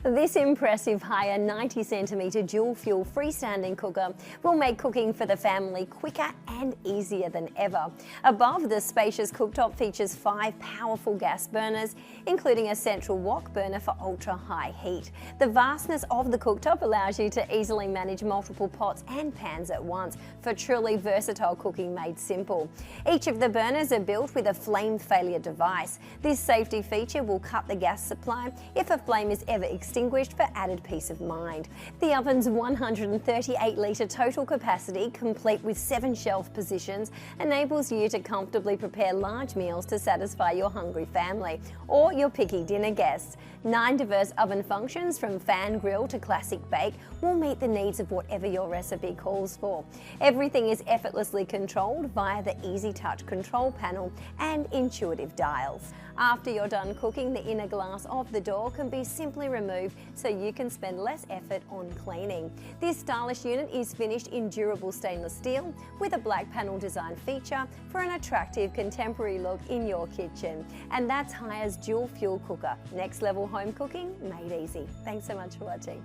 This impressive higher 90cm dual fuel freestanding cooker will make cooking for the family quicker and easier than ever. Above, the spacious cooktop features 5 powerful gas burners, including a central wok burner for ultra high heat. The vastness of the cooktop allows you to easily manage multiple pots and pans at once for truly versatile cooking made simple. Each of the burners are built with a flame failure device. This safety feature will cut the gas supply if a flame is ever extinguished for added peace of mind. The oven's 138-litre total capacity, complete with 7 shelf positions, enables you to comfortably prepare large meals to satisfy your hungry family or your picky dinner guests. 9 diverse oven functions, from fan grill to classic bake, will meet the needs of whatever your recipe calls for. Everything is effortlessly controlled via the easy touch control panel and intuitive dials. After you're done cooking, the inner glass of the door can be simply removed so you can spend less effort on cleaning. This stylish unit is finished in durable stainless steel with a black panel design feature for an attractive contemporary look in your kitchen. And that's Hiya's dual fuel cooker. Next level home cooking made easy. Thanks so much for watching.